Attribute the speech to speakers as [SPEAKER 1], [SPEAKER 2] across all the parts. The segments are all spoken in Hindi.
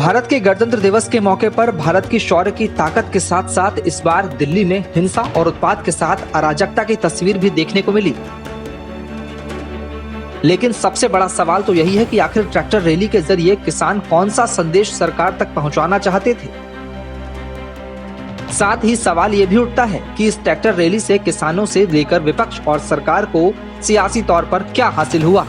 [SPEAKER 1] भारत के गणतंत्र दिवस के मौके पर भारत की शौर्य की ताकत के साथ साथ इस बार दिल्ली में हिंसा और उत्पात के साथ अराजकता की तस्वीर भी देखने को मिली। लेकिन सबसे बड़ा सवाल तो यही है कि आखिर ट्रैक्टर रैली के जरिए किसान कौन सा संदेश सरकार तक पहुंचाना चाहते थे। साथ ही सवाल ये भी उठता है कि इस ट्रैक्टर रैली से किसानों से लेकर विपक्ष और सरकार को सियासी तौर पर क्या हासिल हुआ।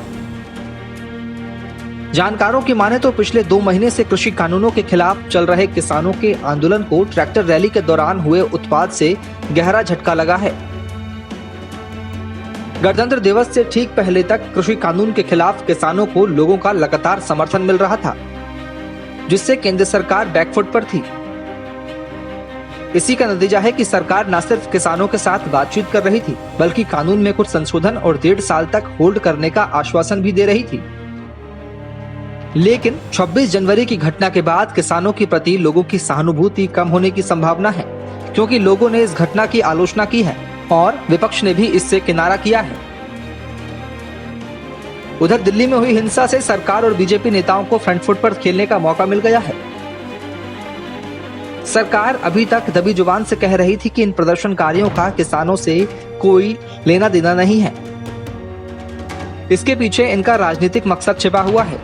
[SPEAKER 1] जानकारों की माने तो पिछले 2 महीने से कृषि कानूनों के खिलाफ चल रहे किसानों के आंदोलन को ट्रैक्टर रैली के दौरान हुए उत्पात से गहरा झटका लगा है। गणतंत्र दिवस से ठीक पहले तक कृषि कानून के खिलाफ किसानों को लोगों का लगातार समर्थन मिल रहा था, जिससे केंद्र सरकार बैकफुट पर थी। इसी का नतीजा है कि सरकार न सिर्फ किसानों के साथ बातचीत कर रही थी, बल्कि कानून में कुछ संशोधन और 1.5 साल तक होल्ड करने का आश्वासन भी दे रही थी। लेकिन 26 जनवरी की घटना के बाद किसानों के प्रति लोगों की सहानुभूति कम होने की संभावना है, क्योंकि लोगों ने इस घटना की आलोचना की है और विपक्ष ने भी इससे किनारा किया है। उधर दिल्ली में हुई हिंसा से सरकार और बीजेपी नेताओं को फ्रंट फुट पर खेलने का मौका मिल गया है। सरकार अभी तक दबी जुबान से कह रही थी कि इन प्रदर्शनकारियों का किसानों से कोई लेना देना नहीं है, इसके पीछे इनका राजनीतिक मकसद छिपा हुआ है।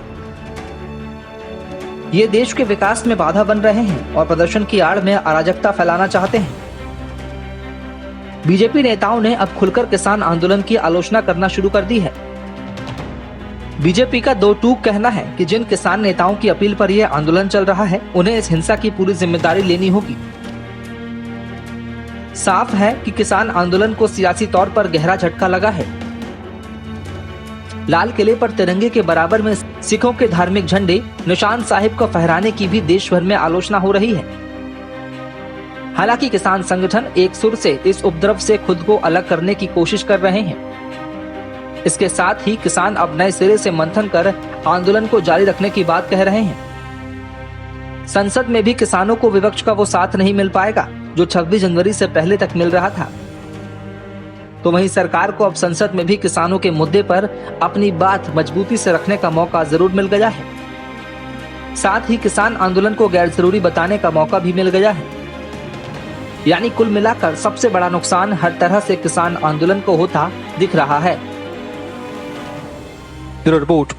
[SPEAKER 1] ये देश के विकास में बाधा बन रहे हैं और प्रदर्शन की आड़ में अराजकता फैलाना चाहते हैं। बीजेपी नेताओं ने अब खुलकर किसान आंदोलन की आलोचना करना शुरू कर दी है। बीजेपी का 2 टूक कहना है कि जिन किसान नेताओं की अपील पर यह आंदोलन चल रहा है, उन्हें इस हिंसा की पूरी जिम्मेदारी लेनी होगी। साफ है कि किसान आंदोलन को सियासी तौर पर गहरा झटका लगा है। लाल किले पर तिरंगे के बराबर में सिखों के धार्मिक झंडे निशान साहिब को फहराने की भी देश भर में आलोचना हो रही है। हालांकि किसान संगठन एक सुर से इस उपद्रव से खुद को अलग करने की कोशिश कर रहे हैं। इसके साथ ही किसान अब नए सिरे से मंथन कर आंदोलन को जारी रखने की बात कह रहे हैं। संसद में भी किसानों को विपक्ष का वो साथ नहीं मिल पाएगा जो 26 जनवरी से पहले तक मिल रहा था। तो वहीं सरकार को अब संसद में भी किसानों के मुद्दे पर अपनी बात मजबूती से रखने का मौका जरूर मिल गया है। साथ ही किसान आंदोलन को गैर जरूरी बताने का मौका भी मिल गया है। यानी कुल मिलाकर सबसे बड़ा नुकसान हर तरह से किसान आंदोलन को होता दिख रहा है। Bureau report.